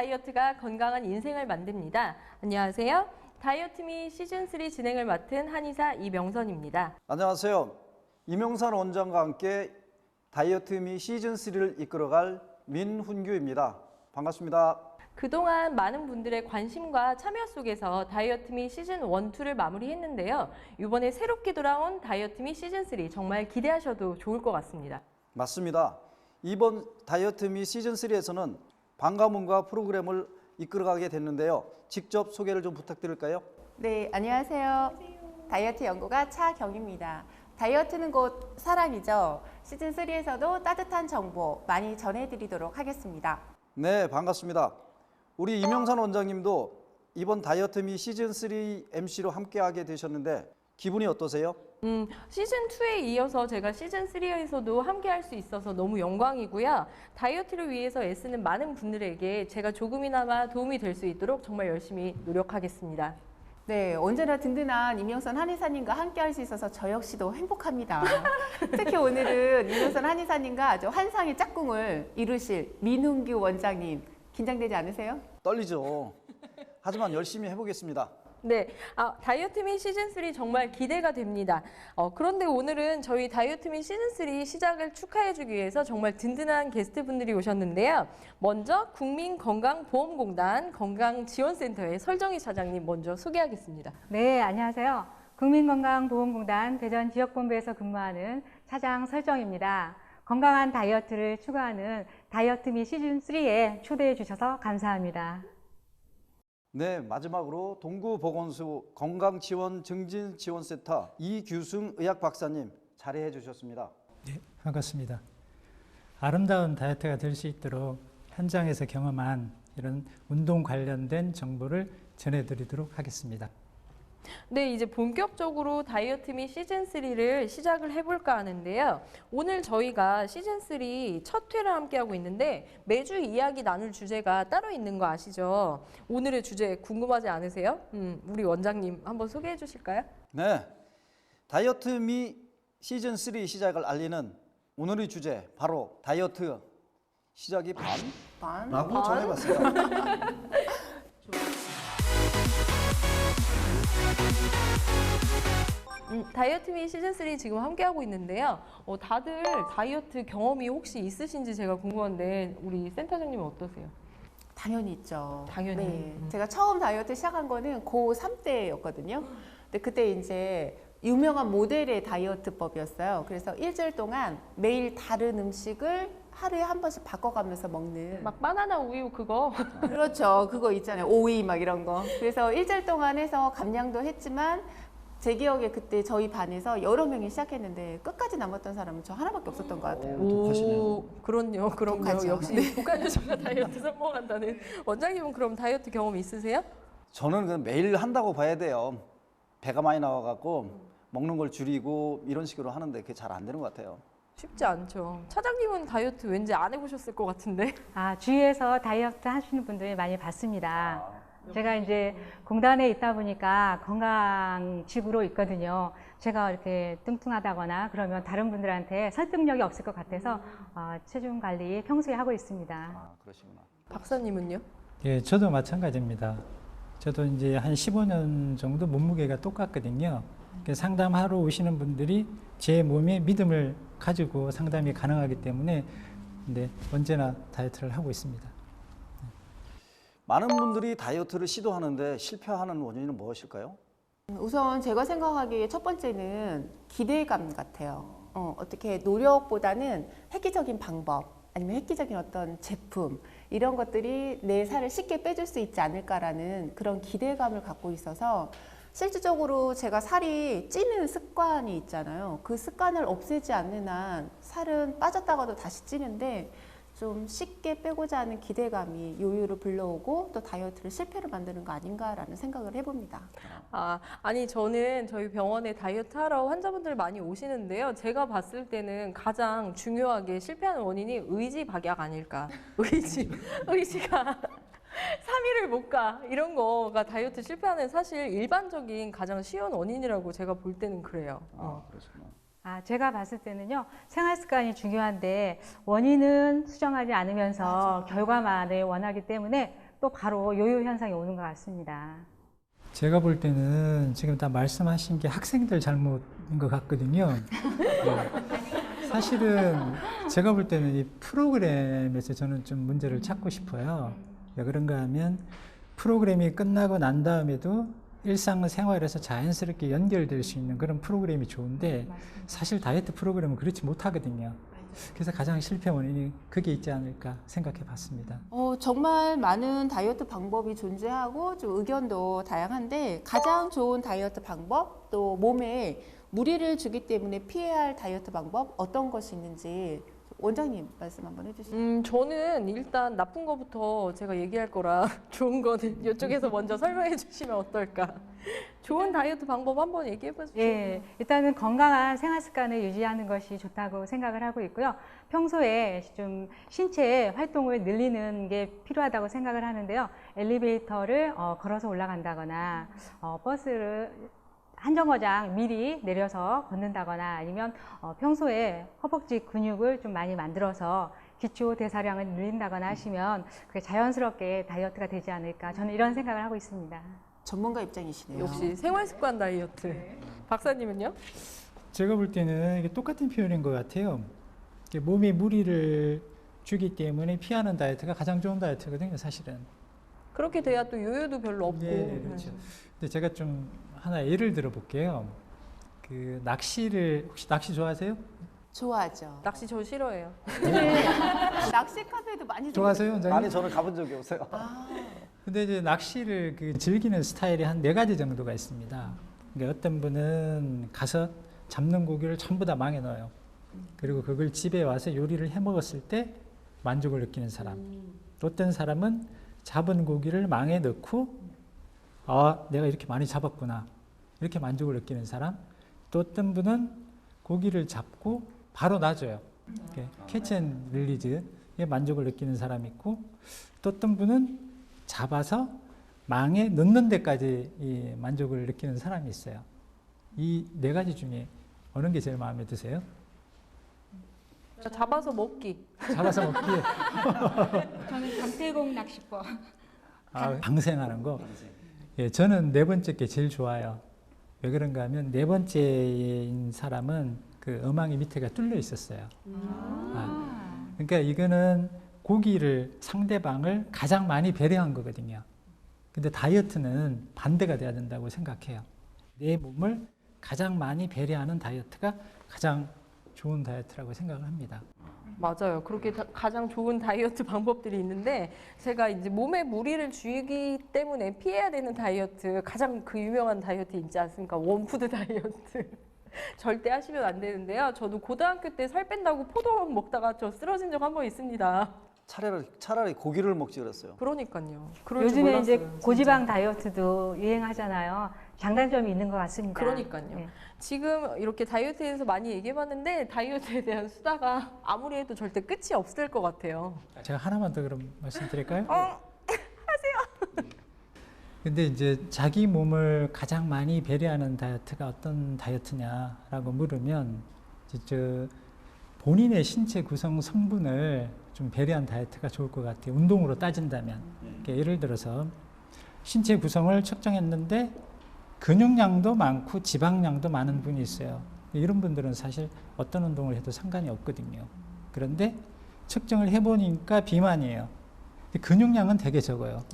다이어트가 건강한 인생을 만듭니다. 안녕하세요. 다이어트미 시즌3 진행을 맡은 한의사 이명선입니다. 안녕하세요. 이명선 원장과 함께 다이어트미 시즌3를 이끌어갈 민훈규입니다. 반갑습니다. 그동안 많은 분들의 관심과 참여 속에서 다이어트미 시즌 1, 2를 마무리했는데요. 이번에 새롭게 돌아온 다이어트미 시즌3 정말 기대하셔도 좋을 것 같습니다. 맞습니다. 이번 다이어트미 시즌3에서는 방과문과 프로그램을 이끌어가게 됐는데요. 직접 소개를 좀 부탁드릴까요? 네, 안녕하세요. 다이어트 연구가 차경입니다. 다이어트는 곧 사랑이죠. 시즌3에서도 따뜻한 정보 많이 전해드리도록 하겠습니다. 네, 반갑습니다. 우리 이명선 원장님도 이번 다이어트미 시즌3 MC로 함께하게 되셨는데 기분이 어떠세요? 시즌2에 이어서 제가 시즌3에서도 함께할 수 있어서 너무 영광이고요. 다이어트를 위해서 애쓰는 많은 분들에게 제가 조금이나마 도움이 될 수 있도록 정말 열심히 노력하겠습니다. 네, 언제나 든든한 이명선 한의사님과 함께할 수 있어서 저 역시도 행복합니다. 특히 오늘은 이명선 한의사님과 아주 환상의 짝꿍을 이루실 민훈규 원장님, 긴장되지 않으세요? 떨리죠. 하지만 열심히 해보겠습니다. 네, 다이어트미 시즌3 정말 기대가 됩니다. 그런데 오늘은 저희 다이어트미 시즌3 시작을 축하해주기 위해서 정말 든든한 게스트분들이 오셨는데요. 먼저 국민건강보험공단 건강지원센터의 설정희 차장님 먼저 소개하겠습니다. 네, 안녕하세요. 국민건강보험공단 대전지역본부에서 근무하는 차장 설정입니다. 건강한 다이어트를 추구하는 다이어트미 시즌3에 초대해 주셔서 감사합니다. 네, 마지막으로 동구보건소 건강지원증진지원센터 이규승 의학박사님 자리해 주셨습니다. 네, 반갑습니다. 아름다운 다이어트가 될 수 있도록 현장에서 경험한 이런 운동 관련된 정보를 전해드리도록 하겠습니다. 네, 이제 본격적으로 다이어트미 시즌3를 시작을 해볼까 하는데요. 오늘 저희가 시즌3 첫 회를 함께하고 있는데 매주 이야기 나눌 주제가 따로 있는 거 아시죠? 오늘의 주제 궁금하지 않으세요? 우리 원장님 한번 소개해 주실까요? 네, 다이어트미 시즌3 시작을 알리는 오늘의 주제 바로 다이어트 시작이 반라고 전해봤습니다. 다이어트미 시즌3 지금 함께하고 있는데요. 다들 다이어트 경험이 혹시 있으신지 제가 궁금한데 우리 센터장님은 어떠세요? 당연히 있죠. 당연히. 네, 제가 처음 다이어트 시작한 거는 고3 때였거든요. 근데 그때 이제 유명한 모델의 다이어트법이었어요. 그래서 일주일 동안 매일 다른 음식을 하루에 한 번씩 바꿔가면서 먹는. 막 바나나 우유 그거. 그렇죠. 그거 있잖아요. 오이 막 이런 거. 그래서 일주일 동안 해서 감량도 했지만 제 기억에 그때 저희 반에서 여러 명이 시작했는데 끝까지 남았던 사람은 저 하나밖에 없었던 것 같아요. 오, 그럼요. 독하죠. 역시 네. 독한 여자가 다이어트 성공한다는. 원장님은 그럼 다이어트 경험 있으세요? 저는 그 매일 한다고 봐야 돼요. 배가 많이 나와갖고 먹는 걸 줄이고 이런 식으로 하는데 그게 잘 안 되는 것 같아요. 쉽지 않죠. 차장님은 다이어트 왠지 안 해보셨을 것 같은데. 주위에서 다이어트 하시는 분들 많이 봤습니다. 제가 이제 공단에 있다 보니까 건강지구로 있거든요. 제가 이렇게 뚱뚱하다거나 그러면 다른 분들한테 설득력이 없을 것 같아서 체중 관리 평소에 하고 있습니다. 그러시구나. 박사님은요? 예, 저도 마찬가지입니다. 저도 이제 한 15년 정도 몸무게가 똑같거든요. 상담하러 오시는 분들이 제 몸에 믿음을 가지고 상담이 가능하기 때문에 언제나 다이어트를 하고 있습니다. 많은 분들이 다이어트를 시도하는데 실패하는 원인은 무엇일까요? 우선 제가 생각하기에 첫 번째는 기대감 같아요. 어떻게 노력보다는 획기적인 방법 아니면 획기적인 어떤 제품 이런 것들이 내 살을 쉽게 빼줄 수 있지 않을까라는 그런 기대감을 갖고 있어서 실질적으로 제가 살이 찌는 습관이 있잖아요. 그 습관을 없애지 않는 한 살은 빠졌다가도 다시 찌는데 좀 쉽게 빼고자 하는 기대감이 요요를 불러오고 또 다이어트를 실패로 만드는 거 아닌가라는 생각을 해봅니다. 아니 저는 저희 병원에 다이어트 하러 환자분들 많이 오시는데요. 제가 봤을 때는 가장 중요하게 실패하는 원인이 의지박약 아닐까. 의지가 3일을 못 가. 이런 거가 다이어트 실패하는 사실 일반적인 가장 쉬운 원인이라고 제가 볼 때는 그래요. 그렇구나. 제가 봤을 때는요, 생활 습관이 중요한데 원인은 수정하지 않으면서 결과만을 원하기 때문에 또 바로 요요 현상이 오는 것 같습니다. 제가 볼 때는 지금 다 말씀하신 게 학생들 잘못인 것 같거든요. 네. 사실은 제가 볼 때는 이 프로그램에서 저는 좀 문제를 찾고 싶어요. 왜 그런가 하면 프로그램이 끝나고 난 다음에도 일상생활에서 자연스럽게 연결될 수 있는 그런 프로그램이 좋은데 사실 다이어트 프로그램은 그렇지 못하거든요. 그래서 가장 실패 원인이 그게 있지 않을까 생각해 봤습니다. 정말 많은 다이어트 방법이 존재하고 좀 의견도 다양한데 가장 좋은 다이어트 방법 또 몸에 무리를 주기 때문에 피해야 할 다이어트 방법 어떤 것이 있는지 원장님 말씀 한번 해주시죠. 저는 일단 나쁜 거부터 제가 얘기할 거라 좋은 거는 이쪽에서 먼저 설명해 주시면 어떨까. 좋은 다이어트 방법 한번 얘기해 보시죠. 예, 일단은 건강한 생활 습관을 유지하는 것이 좋다고 생각을 하고 있고요. 평소에 좀 신체 활동을 늘리는 게 필요하다고 생각을 하는데요. 엘리베이터를 걸어서 올라간다거나 버스를 한 정거장 미리 내려서 걷는다거나 아니면 평소에 허벅지 근육을 좀 많이 만들어서 기초 대사량을 늘린다거나 하시면 그게 자연스럽게 다이어트가 되지 않을까 저는 이런 생각을 하고 있습니다. 전문가 입장이시네요. 역시 생활습관 다이어트. 박사님은요? 제가 볼 때는 이게 똑같은 표현인 것 같아요. 이게 몸에 무리를 주기 때문에 피하는 다이어트가 가장 좋은 다이어트거든요, 사실은. 그렇게 돼야 또 요요도 별로 없고. 네, 그렇죠. 근데 제가 좀 하나 예를 들어 볼게요. 그 낚시를 혹시 낚시 좋아하세요? 좋아하죠. 낚시 저 싫어해요. 낚시 카페도 많이 좋아하세요, 원장님? 아니 저는 가본 적이 없어요. 근데 이제 낚시를 그 즐기는 스타일이 한 4가지 정도가 있습니다. 그러니까 어떤 분은 가서 잡는 고기를 전부 다 망해 넣어요. 그리고 그걸 집에 와서 요리를 해 먹었을 때 만족을 느끼는 사람. 또 어떤 사람은 잡은 고기를 망에 넣고 아, 내가 이렇게 많이 잡았구나. 이렇게 만족을 느끼는 사람. 또 어떤 분은 고기를 잡고 바로 놔줘요. 캐치 앤 릴리즈에 만족을 느끼는 사람이 있고 또 어떤 분은 잡아서 망에 넣는 데까지 이 만족을 느끼는 사람이 있어요. 이 4가지 중에 어느 게 제일 마음에 드세요? 잡아서 먹기. 잡아서 먹기. 저는 강태공 낚시법. 방생하는 거. 예, 저는 4번째 게 제일 좋아요. 왜 그런가 하면 4번째인 사람은 그 어망이 밑에가 뚫려 있었어요. 그러니까 이거는 고기를 상대방을 가장 많이 배려한 거거든요. 근데 다이어트는 반대가 돼야 된다고 생각해요. 내 몸을 가장 많이 배려하는 다이어트가 가장 좋은 다이어트라고 생각을 합니다. 맞아요. 그렇게 가장 좋은 다이어트 방법들이 있는데 제가 이제 몸에 무리를 주기 때문에 피해야 되는 다이어트 가장 그 유명한 다이어트 있지 않습니까? 원푸드 다이어트. 절대 하시면 안 되는데요. 저도 고등학교 때 살 뺀다고 포도원 먹다가 저 쓰러진 적 한 번 있습니다. 차라리 고기를 먹지 그랬어요. 그러니까요. 그럴 줄 요즘에 이제 몰랐어요, 고지방 다이어트도 유행하잖아요. 장단점이 있는 것 같습니다. 그러니까요. 네. 지금 이렇게 다이어트에 대해서 많이 얘기해봤는데 다이어트에 대한 수다가 아무리 해도 절대 끝이 없을 것 같아요. 제가 하나만 더 그럼 말씀드릴까요? 하세요. 근데 이제 자기 몸을 가장 많이 배려하는 다이어트가 어떤 다이어트냐라고 물으면 이제 본인의 신체 구성 성분을 좀 배려한 다이어트가 좋을 것 같아요. 운동으로 따진다면. 그러니까 예를 들어서 신체 구성을 측정했는데 근육량도 많고 지방량도 많은 분이 있어요. 이런 분들은 사실 어떤 운동을 해도 상관이 없거든요. 그런데 측정을 해보니까 비만이에요. 근데 근육량은 되게 적어요.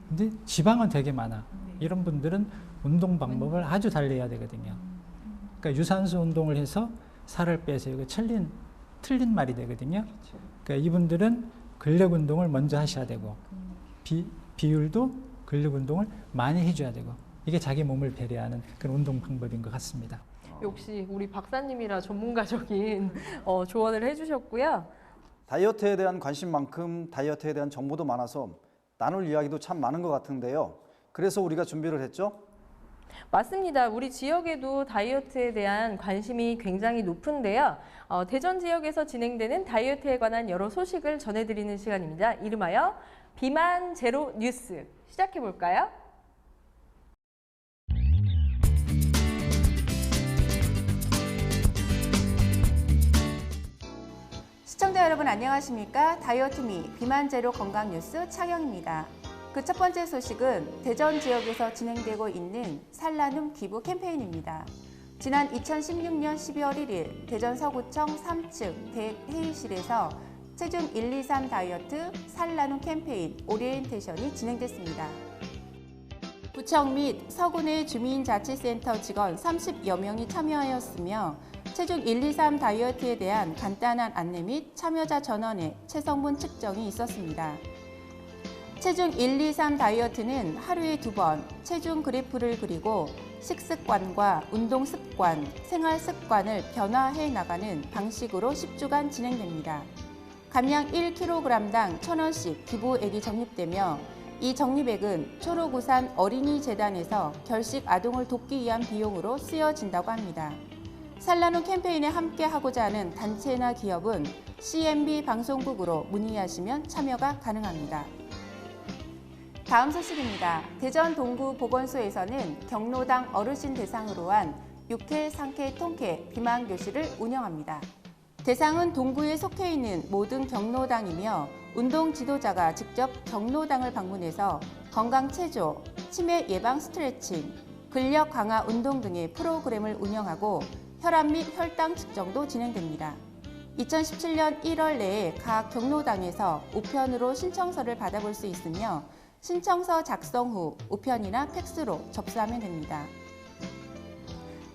근데 지방은 되게 많아. 이런 분들은 운동 방법을 아주 달리해야 되거든요. 그러니까 유산소 운동을 해서 살을 빼서 이거 틀린 말이 되거든요. 그러니까 이분들은 근력 운동을 먼저 하셔야 되고 비율도 근력 운동을 많이 해줘야 되고 이게 자기 몸을 배려하는 그런 운동 방법인 것 같습니다. 역시 우리 박사님이라 전문가적인 조언을 해주셨고요. 다이어트에 대한 관심만큼 다이어트에 대한 정보도 많아서 나눌 이야기도 참 많은 것 같은데요. 그래서 우리가 준비를 했죠. 맞습니다. 우리 지역에도 다이어트에 대한 관심이 굉장히 높은데요. 대전 지역에서 진행되는 다이어트에 관한 여러 소식을 전해드리는 시간입니다. 이름하여 비만 제로 뉴스 시작해 볼까요? 시청자 여러분 안녕하십니까? 다이어트미 비만 제로 건강 뉴스 차경입니다. 그 첫 번째 소식은 대전 지역에서 진행되고 있는 살 나눔 기부 캠페인입니다. 지난 2016년 12월 1일 대전 서구청 3층 대회의실에서 체중 123 다이어트 살 나눔 캠페인 오리엔테이션이 진행됐습니다. 구청 및 서구 내 주민자치센터 직원 30여 명이 참여하였으며 체중 123 다이어트에 대한 간단한 안내 및 참여자 전원의 체성분 측정이 있었습니다. 체중 123 다이어트는 하루에 2번 체중 그래프를 그리고 식습관과 운동 습관, 생활 습관을 변화해 나가는 방식으로 10주간 진행됩니다. 감량 1kg당 1,000원씩 기부액이 적립되며 이 적립액은 초록우산 어린이재단에서 결식 아동을 돕기 위한 비용으로 쓰여진다고 합니다. 살 나눔 캠페인에 함께하고자 하는 단체나 기업은 CMB 방송국으로 문의하시면 참여가 가능합니다. 다음 소식입니다. 대전 동구 보건소에서는 경로당 어르신 대상으로 한 육회, 상쾌, 통쾌 비만 교실을 운영합니다. 대상은 동구에 속해 있는 모든 경로당이며 운동 지도자가 직접 경로당을 방문해서 건강 체조, 치매 예방 스트레칭, 근력 강화 운동 등의 프로그램을 운영하고 혈압 및 혈당 측정도 진행됩니다. 2017년 1월 내에 각 경로당에서 우편으로 신청서를 받아볼 수 있으며 신청서 작성 후 우편이나 팩스로 접수하면 됩니다.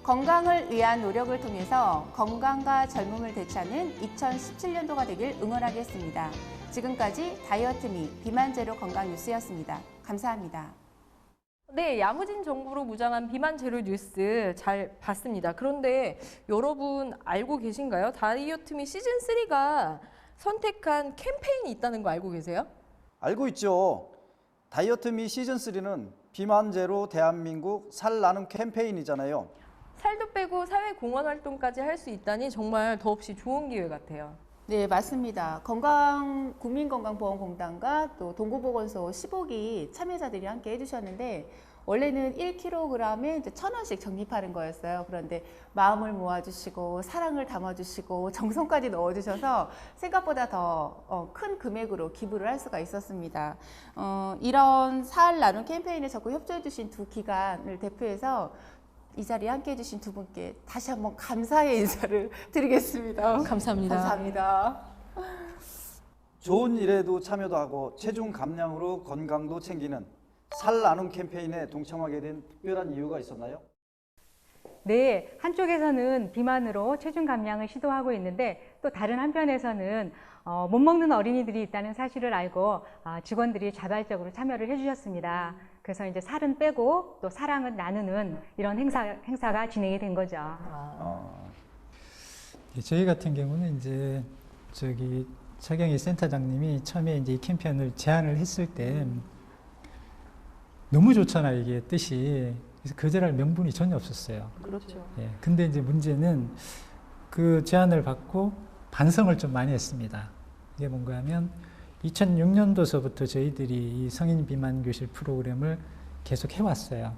건강을 위한 노력을 통해서 건강과 젊음을 되찾는 2017년도가 되길 응원하겠습니다. 지금까지 다이어트 및 비만 제로 건강 뉴스였습니다. 감사합니다. 네, 야무진 정보로 무장한 비만 제로 뉴스 잘 봤습니다. 그런데 여러분 알고 계신가요? 다이어트 미 시즌 3가 선택한 캠페인이 있다는 거 알고 계세요? 알고 있죠. 다이어트 미 시즌 3는 비만 제로 대한민국 살 나눔 캠페인이잖아요. 살도 빼고 사회 공헌 활동까지 할 수 있다니 정말 더없이 좋은 기회 같아요. 네, 맞습니다. 국민건강보험공단과 또 동구보건소 15기 참여자들이 함께 해주셨는데 원래는 1kg에 1,000원씩 적립하는 거였어요. 그런데 마음을 모아주시고 사랑을 담아주시고 정성까지 넣어주셔서 생각보다 더 큰 금액으로 기부를 할 수가 있었습니다. 이런 살 나눔 캠페인에 적극 협조해주신 두 기관을 대표해서 이 자리에 함께해 주신 두 분께 다시 한번 감사의 인사를 드리겠습니다. 감사합니다. 감사합니다. 좋은 일에도 참여도 하고 체중 감량으로 건강도 챙기는 살 나눔 캠페인에 동참하게 된 특별한 이유가 있었나요? 네, 한쪽에서는 비만으로 체중 감량을 시도하고 있는데 또 다른 한편에서는 못 먹는 어린이들이 있다는 사실을 알고 직원들이 자발적으로 참여를 해주셨습니다. 그래서 이제 살은 빼고 또 사랑은 나누는 이런 행사가 진행이 된 거죠. 저희 같은 경우는 이제 차경희 센터장님이 처음에 이제 이 캠페인을 제안을 했을 때 너무 좋잖아요, 이게 뜻이. 그래서 거절할 명분이 전혀 없었어요. 그렇죠. 예. 근데 이제 문제는 그 제안을 받고 반성을 좀 많이 했습니다. 이게 뭔가 하면 2006년도서부터 저희들이 이 성인 비만 교실 프로그램을 계속 해왔어요.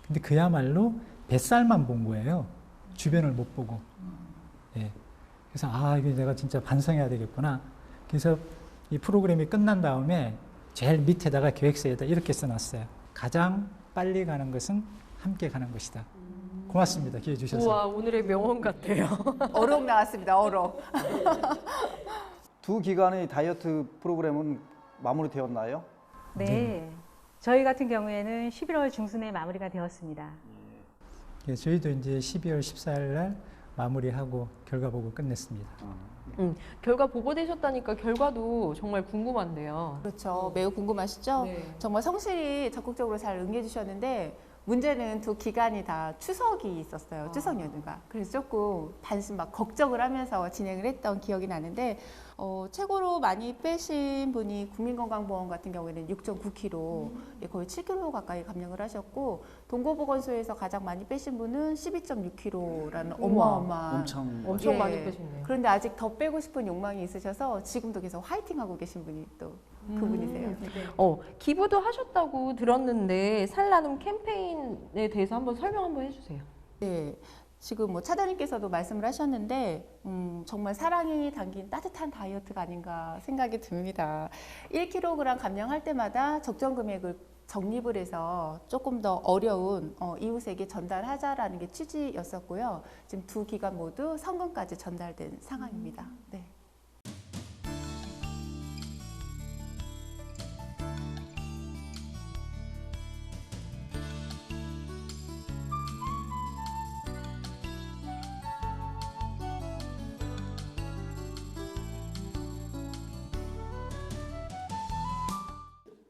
근데 그야말로 뱃살만 본 거예요. 주변을 못 보고. 예. 그래서 이게 내가 진짜 반성해야 되겠구나. 그래서 이 프로그램이 끝난 다음에 제일 밑에다가 계획서에다 이렇게 써놨어요. 가장 빨리 가는 것은 함께 가는 것이다. 고맙습니다. 기회 주셔서. 우와, 오늘의 명언 같아요. 어록 나왔습니다. 어록. 두 기관의 다이어트 프로그램은 마무리되었나요? 네, 저희 같은 경우에는 11월 중순에 마무리가 되었습니다. 예, 저희도 이제 12월 14일 날 마무리하고 결과 보고 끝냈습니다. 결과 보고되셨다니까 결과도 정말 궁금한데요. 그렇죠. 매우 궁금하시죠? 네. 정말 성실히 적극적으로 잘 응해주셨는데 문제는 두 기간이 다 추석이 있었어요. 추석 연휴가. 그래서 조금 반신 막 걱정을 하면서 진행을 했던 기억이 나는데 최고로 많이 빼신 분이 국민건강보험 같은 경우에는 6.9kg, 거의 7kg 가까이 감량을 하셨고 동구보건소에서 가장 많이 빼신 분은 12.6kg라는 어마어마한 엄청 많이 예. 빼셨네요. 그런데 아직 더 빼고 싶은 욕망이 있으셔서 지금도 계속 화이팅하고 계신 분이 또 그분이세요. 기부도 하셨다고 들었는데 살 나눔 캠페인에 대해서 한번 설명 한번 해주세요. 네. 지금 뭐 차장님께서도 말씀을 하셨는데 정말 사랑이 담긴 따뜻한 다이어트가 아닌가 생각이 듭니다. 1kg 감량할 때마다 적정 금액을 적립을 해서 조금 더 어려운 이웃에게 전달하자라는 게 취지였었고요. 지금 두 기관 모두 성금까지 전달된 상황입니다. 네.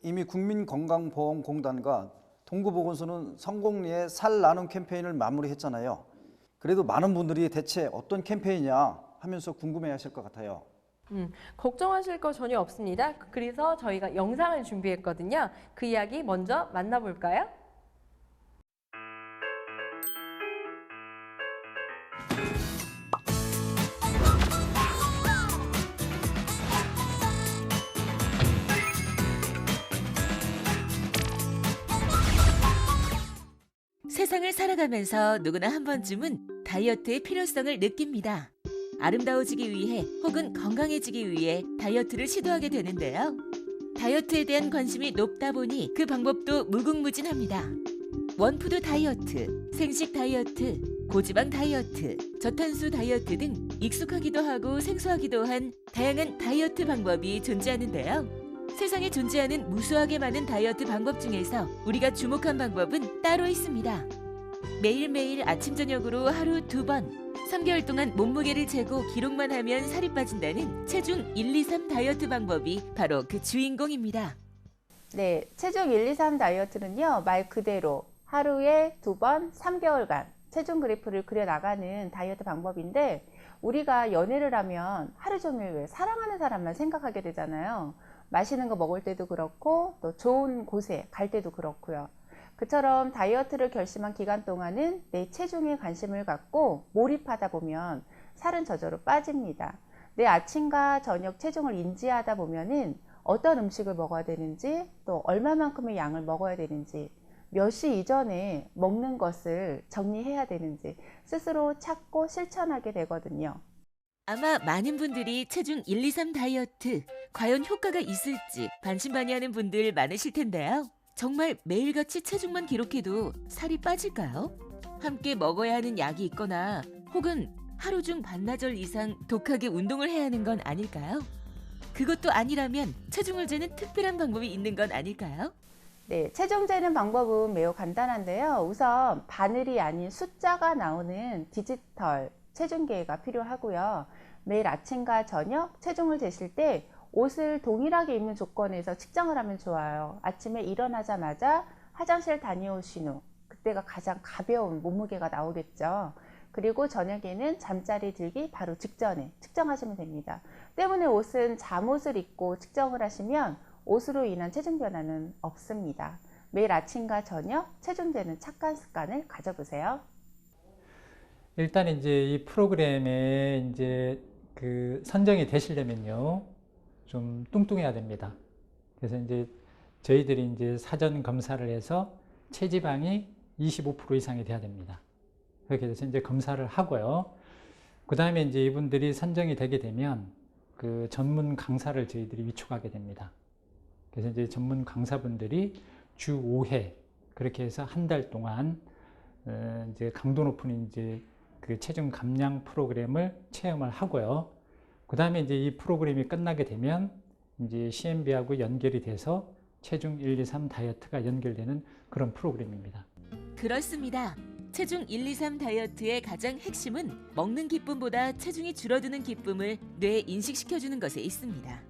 이미 국민건강보험공단과 동구보건소는 성공리에 살 나눔 캠페인을 마무리했잖아요. 그래도 많은 분들이 대체 어떤 캠페인이냐 하면서 궁금해하실 것 같아요. 걱정하실 거 전혀 없습니다. 그래서 저희가 영상을 준비했거든요. 그 이야기 먼저 만나볼까요? 세상을 살아가면서 누구나 한 번쯤은 다이어트의 필요성을 느낍니다. 아름다워지기 위해 혹은 건강해지기 위해 다이어트를 시도하게 되는데요. 다이어트에 대한 관심이 높다 보니 그 방법도 무궁무진합니다. 원푸드 다이어트, 생식 다이어트, 고지방 다이어트, 저탄수 다이어트 등 익숙하기도 하고 생소하기도 한 다양한 다이어트 방법이 존재하는데요. 세상에 존재하는 무수하게 많은 다이어트 방법 중에서 우리가 주목한 방법은 따로 있습니다. 매일매일 아침 저녁으로 하루 2번, 3개월 동안 몸무게를 재고 기록만 하면 살이 빠진다는 체중 1, 2, 3 다이어트 방법이 바로 그 주인공입니다. 네, 체중 1, 2, 3 다이어트는요, 말 그대로 하루에 2번, 3개월간 체중 그래프를 그려나가는 다이어트 방법인데, 우리가 연애를 하면 하루 종일 왜 사랑하는 사람만 생각하게 되잖아요. 맛있는 거 먹을 때도 그렇고 또 좋은 곳에 갈 때도 그렇고요. 그처럼 다이어트를 결심한 기간 동안은 내 체중에 관심을 갖고 몰입하다 보면 살은 저절로 빠집니다. 내 아침과 저녁 체중을 인지하다 보면은 어떤 음식을 먹어야 되는지, 또 얼마만큼의 양을 먹어야 되는지, 몇 시 이전에 먹는 것을 정리해야 되는지 스스로 찾고 실천하게 되거든요. 아마 많은 분들이 체중 1, 2, 3 다이어트 과연 효과가 있을지 반신반의하는 분들 많으실 텐데요. 정말 매일같이 체중만 기록해도 살이 빠질까요? 함께 먹어야 하는 약이 있거나 혹은 하루 중 반나절 이상 독하게 운동을 해야 하는 건 아닐까요? 그것도 아니라면 체중을 재는 특별한 방법이 있는 건 아닐까요? 네, 체중 재는 방법은 매우 간단한데요. 우선 바늘이 아닌 숫자가 나오는 디지털 체중계가 필요하고요. 매일 아침과 저녁 체중을 재실 때 옷을 동일하게 입는 조건에서 측정을 하면 좋아요. 아침에 일어나자마자 화장실 다녀오신 후, 그때가 가장 가벼운 몸무게가 나오겠죠. 그리고 저녁에는 잠자리 들기 바로 직전에 측정하시면 됩니다. 때문에 옷은 잠옷을 입고 측정을 하시면 옷으로 인한 체중 변화는 없습니다. 매일 아침과 저녁 체중 재는 착한 습관을 가져보세요. 일단 이제 이 프로그램에 이제 그 선정이 되시려면요, 좀 뚱뚱해야 됩니다. 그래서 이제 저희들이 이제 사전 검사를 해서 체지방이 25% 이상이 돼야 됩니다. 그렇게 돼서 이제 검사를 하고요. 그 다음에 이제 이분들이 선정이 되게 되면 그 전문 강사를 저희들이 위촉하게 됩니다. 그래서 이제 전문 강사분들이 주 5회 그렇게 해서 한 달 동안 이제 강도 높은 이제 그 체중 감량 프로그램을 체험을 하고요. 그 다음에 이제 이 프로그램이 끝나게 되면 이제 CMB하고 연결이 돼서 체중 1, 2, 3 다이어트가 연결되는 그런 프로그램입니다. 그렇습니다. 체중 1, 2, 3 다이어트의 가장 핵심은 먹는 기쁨보다 체중이 줄어드는 기쁨을 뇌에 인식시켜주는 것에 있습니다.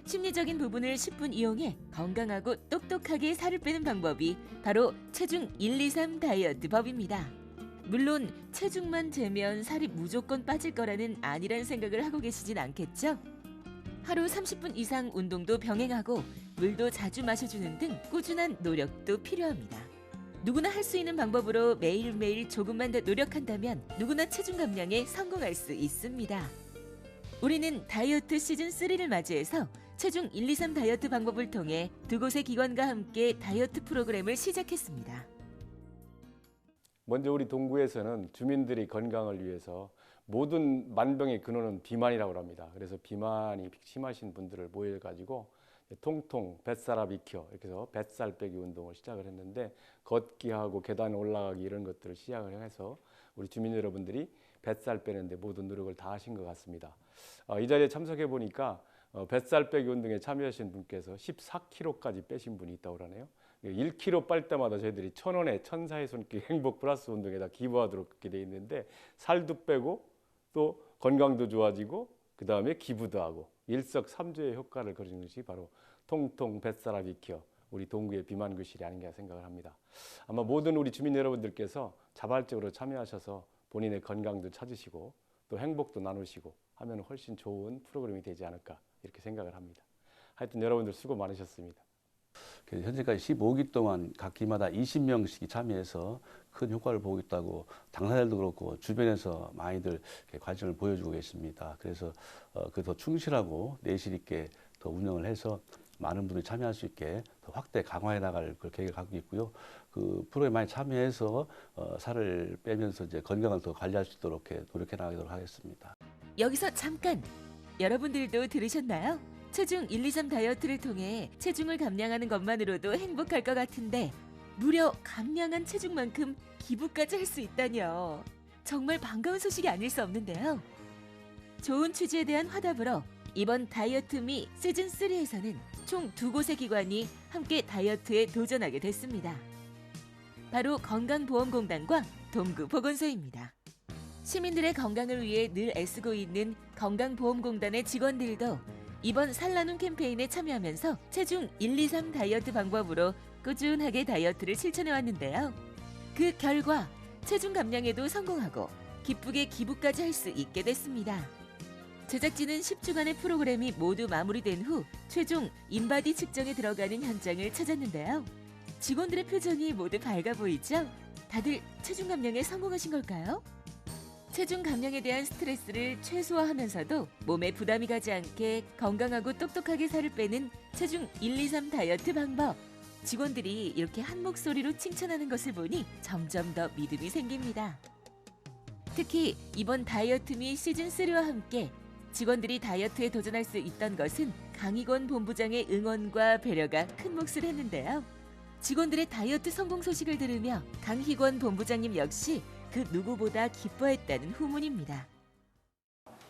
심리적인 부분을 10분 이용해 건강하고 똑똑하게 살을 빼는 방법이 바로 체중 1, 2, 3 다이어트 법입니다. 물론 체중만 재면 살이 무조건 빠질 거라는 아니란 생각을 하고 계시진 않겠죠? 하루 30분 이상 운동도 병행하고 물도 자주 마셔주는 등 꾸준한 노력도 필요합니다. 누구나 할 수 있는 방법으로 매일매일 조금만 더 노력한다면 누구나 체중 감량에 성공할 수 있습니다. 우리는 다이어트 시즌 3를 맞이해서 체중 1, 2, 3 다이어트 방법을 통해 두 곳의 기관과 함께 다이어트 프로그램을 시작했습니다. 먼저 우리 동구에서는 주민들이 건강을 위해서 모든 만병의 근원은 비만이라고 합니다. 그래서 비만이 심하신 분들을 모여가지고 통통 뱃살아 비켜 이렇게 해서 뱃살 빼기 운동을 시작을 했는데 걷기하고 계단 올라가기 이런 것들을 시작을 해서 우리 주민 여러분들이 뱃살 빼는데 모든 노력을 다 하신 것 같습니다. 이 자리에 참석해 보니까 뱃살 빼기 운동에 참여하신 분께서 14kg까지 빼신 분이 있다고 그러네요. 1kg 뺄 때마다 저희들이 1,000원에 천사의 손길 행복 플러스 운동에다 기부하도록 그렇게 돼 있는데 살도 빼고 또 건강도 좋아지고 그 다음에 기부도 하고 일석삼조의 효과를 거두는 것이 바로 통통 뱃살아 비켜 우리 동구의 비만 교실이 아닌가 생각을 합니다. 아마 모든 우리 주민 여러분들께서 자발적으로 참여하셔서 본인의 건강도 찾으시고 또 행복도 나누시고 하면 훨씬 좋은 프로그램이 되지 않을까 이렇게 생각을 합니다. 하여튼 여러분들 수고 많으셨습니다. 현재까지 15기 동안 각 기마다 20명씩이 참여해서 큰 효과를 보고 있다고 당사자들도 그렇고 주변에서 많이들 관심을 보여주고 계십니다. 그래서 그 더 충실하고 내실 있게 더 운영을 해서 많은 분들이 참여할 수 있게 더 확대 강화해 나갈 그 계획을 갖고 있고요. 그 프로그램에 많이 참여해서 살을 빼면서 이제 건강을 더 관리할 수 있도록 이렇게 노력해 나가도록 하겠습니다. 여기서 잠깐! 여러분들도 들으셨나요? 체중 1, 2, 3 다이어트를 통해 체중을 감량하는 것만으로도 행복할 것 같은데 무려 감량한 체중만큼 기부까지 할 수 있다니요. 정말 반가운 소식이 아닐 수 없는데요. 좋은 취지에 대한 화답으로 이번 다이어트 미 시즌3에서는 총 2곳의 기관이 함께 다이어트에 도전하게 됐습니다. 바로 건강보험공단과 동구보건소입니다. 시민들의 건강을 위해 늘 애쓰고 있는 건강보험공단의 직원들도 이번 살나눔 캠페인에 참여하면서 체중 1, 2, 3 다이어트 방법으로 꾸준하게 다이어트를 실천해 왔는데요. 그 결과 체중 감량에도 성공하고 기쁘게 기부까지 할 수 있게 됐습니다. 제작진은 10주간의 프로그램이 모두 마무리된 후 최종 인바디 측정에 들어가는 현장을 찾았는데요. 직원들의 표정이 모두 밝아 보이죠? 다들 체중 감량에 성공하신 걸까요? 체중 감량에 대한 스트레스를 최소화하면서도 몸에 부담이 가지 않게 건강하고 똑똑하게 살을 빼는 체중 1, 2, 3 다이어트 방법. 직원들이 이렇게 한 목소리로 칭찬하는 것을 보니 점점 더 믿음이 생깁니다. 특히 이번 다이어트 미 시즌3와 함께 직원들이 다이어트에 도전할 수 있던 것은 강희권 본부장의 응원과 배려가 큰 몫을 했는데요. 직원들의 다이어트 성공 소식을 들으며 강희권 본부장님 역시 그 누구보다 기뻐했다는 후문입니다.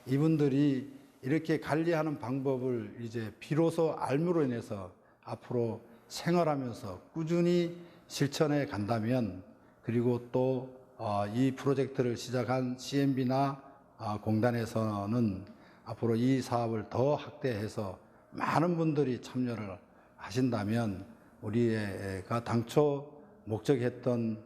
이분들이 이렇게 관리하는 방법을 이제 비로소 알므로 인해서 앞으로 생활하면서 꾸준히 실천해 간다면 그리고 또 이 프로젝트를 시작한 CMB나 공단에서는 앞으로 이 사업을 더 확대해서 많은 분들이 참여를 하신다면 우리가 당초 목적했던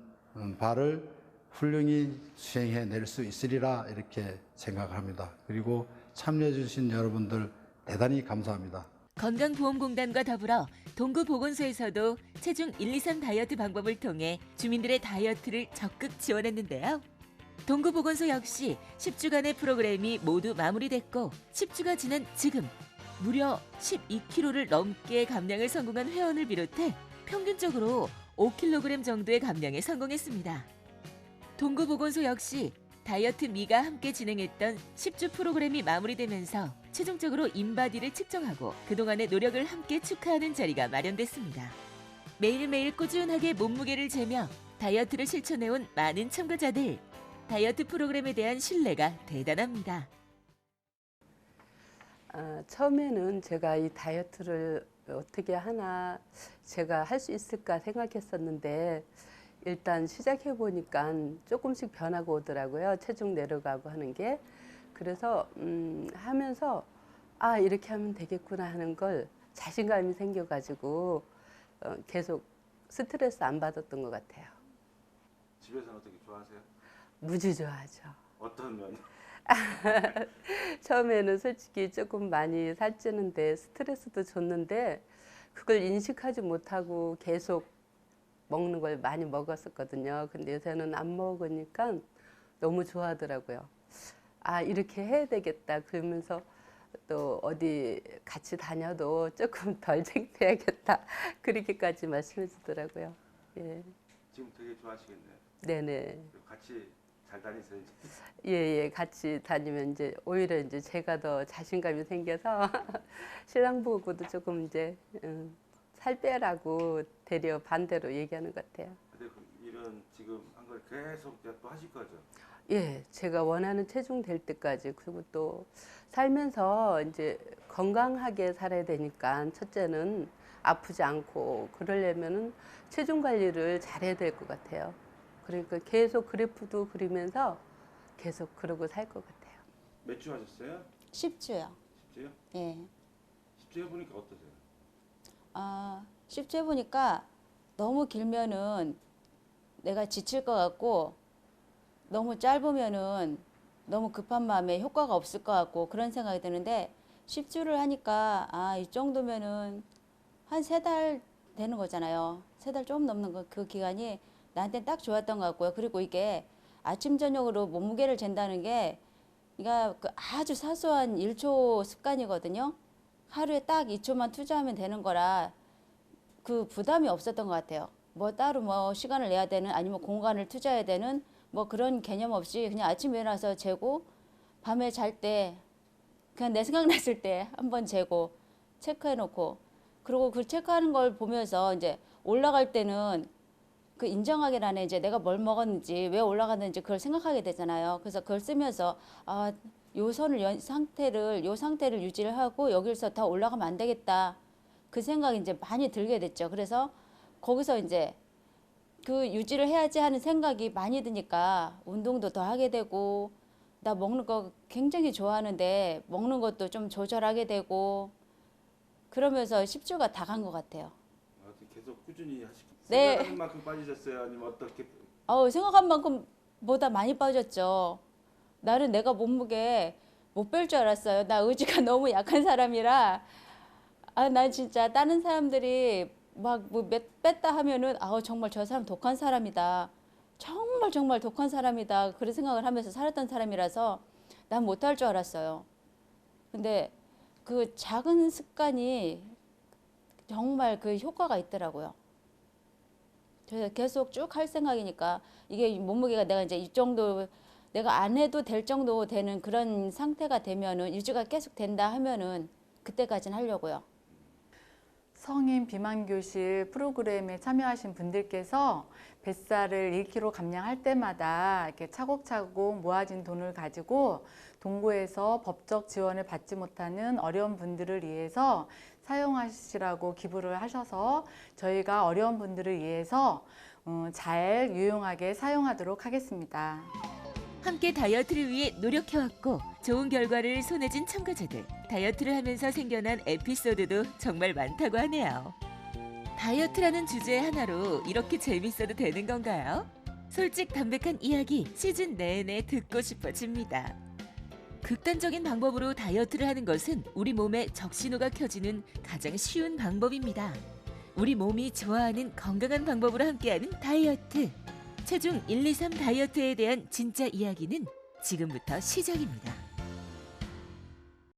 바를 훌륭히 수행해 낼 수 있으리라 이렇게 생각합니다. 그리고 참여해 주신 여러분들 대단히 감사합니다. 건강보험공단과 더불어 동구보건소에서도 체중 1, 2, 3 다이어트 방법을 통해 주민들의 다이어트를 적극 지원했는데요. 동구보건소 역시 10주간의 프로그램이 모두 마무리됐고 10주가 지난 지금 무려 12kg를 넘게 감량을 성공한 회원을 비롯해 평균적으로 5kg 정도의 감량에 성공했습니다. 동구보건소 역시 다이어트 미가 함께 진행했던 10주 프로그램이 마무리되면서 최종적으로 인바디를 측정하고 그동안의 노력을 함께 축하하는 자리가 마련됐습니다. 매일매일 꾸준하게 몸무게를 재며 다이어트를 실천해온 많은 참가자들. 다이어트 프로그램에 대한 신뢰가 대단합니다. 처음에는 제가 이 다이어트를 어떻게 하나 제가 할 수 있을까 생각했었는데 일단 시작해 보니까 조금씩 변하고 오더라고요. 체중 내려가고 하는 게. 그래서 하면서 아 이렇게 하면 되겠구나 하는 걸 자신감이 생겨가지고 계속 스트레스 안 받았던 것 같아요. 집에서는 어떻게 좋아하세요? 무지 좋아하죠. 어떤 면? 처음에는 솔직히 조금 많이 살찌는데 스트레스도 줬는데 그걸 인식하지 못하고 계속 먹는 걸 많이 먹었었거든요. 근데 요새는 안 먹으니까 너무 좋아하더라고요. 아 이렇게 해야 되겠다 그러면서 또 어디 같이 다녀도 조금 덜 창피해야겠다 그렇게까지 말씀해 주더라고요. 예. 지금 되게 좋아하시겠네요. 네네. 같이 잘 다니세요? 예, 같이 다니면 이제 오히려 이제 제가 더 자신감이 생겨서 신랑 보고도 조금 이제 살 빼라고 되려 반대로 얘기하는 것 같아요. 근데 그 일은 지금 한 걸 계속 또 하실 거죠? 예, 제가 원하는 체중 될 때까지, 그리고 또 살면서 이제 건강하게 살아야 되니까 첫째는 아프지 않고 그러려면은 체중 관리를 잘해야 될 것 같아요. 그러니까 계속 그래프도 그리면서 계속 그러고 살 것 같아요. 몇 주 하셨어요? 10주요. 10주요? 예. 10주 해보니까 어떠세요? 10주 해보니까 너무 길면은 내가 지칠 것 같고, 너무 짧으면은 너무 급한 마음에 효과가 없을 것 같고 그런 생각이 드는데, 10주를 하니까 이 정도면은 한 3달 되는 거잖아요. 3달 좀 넘는 그 기간이 나한테 딱 좋았던 것 같고요. 그리고 이게 아침 저녁으로 몸무게를 잰다는 게 그러니까 그 아주 사소한 1초 습관이거든요. 하루에 딱 2초만 투자하면 되는 거라 그 부담이 없었던 것 같아요. 뭐 따로 뭐 시간을 내야 되는, 아니면 공간을 투자해야 되는 뭐 그런 개념 없이 그냥 아침에 일어나서 재고, 밤에 잘 때 그냥 내 생각났을 때 한번 재고 체크해 놓고, 그리고 그 체크하는 걸 보면서 이제 올라갈 때는 그 인정하기란에 이제 내가 뭘 먹었는지, 왜 올라갔는지 그걸 생각하게 되잖아요. 그래서 그걸 쓰면서 요 선을 요 상태를 유지를 하고 여기서 더 올라가면 안 되겠다. 그 생각이 이제 많이 들게 됐죠. 그래서 거기서 이제 그 유지를 해야지 하는 생각이 많이 드니까 운동도 더 하게 되고, 나 먹는 거 굉장히 좋아하는데 먹는 것도 좀 조절하게 되고, 그러면서 10주가 다 간 것 같아요. 계속 꾸준히 하시고 네. 생각하는 만큼 빠지셨어요? 아니면 어떻게? 생각한 만큼보다 많이 빠졌죠. 나는 내가 몸무게 못 뺄 줄 알았어요. 나 의지가 너무 약한 사람이라, 난 진짜 다른 사람들이 막 뭐 뺐다 하면은 정말 저 사람 독한 사람이다. 정말 독한 사람이다. 그런 생각을 하면서 살았던 사람이라서 난 못할 줄 알았어요. 근데 그 작은 습관이 정말 그 효과가 있더라고요. 그래서 계속 쭉 할 생각이니까, 이게 몸무게가 내가 이제 이 정도 내가 안 해도 될 정도 되는 그런 상태가 되면은, 유지가 계속 된다 하면은 그때까지는 하려고요. 성인 비만 교실 프로그램에 참여하신 분들께서 뱃살을 1kg 감량할 때마다 이렇게 차곡차곡 모아진 돈을 가지고 동구에서 법적 지원을 받지 못하는 어려운 분들을 위해서 사용하시라고 기부를 하셔서 저희가 어려운 분들을 위해서 잘 유용하게 사용하도록 하겠습니다. 함께 다이어트를 위해 노력해왔고 좋은 결과를 손에 쥔 참가자들. 다이어트를 하면서 생겨난 에피소드도 정말 많다고 하네요. 다이어트라는 주제 하나로 이렇게 재밌어도 되는 건가요? 솔직 담백한 이야기 시즌 내내 듣고 싶어집니다. 극단적인 방법으로 다이어트를 하는 것은 우리 몸에 적신호가 켜지는 가장 쉬운 방법입니다. 우리 몸이 좋아하는 건강한 방법으로 함께하는 다이어트. 체중 1, 2, 3 다이어트에 대한 진짜 이야기는 지금부터 시작입니다.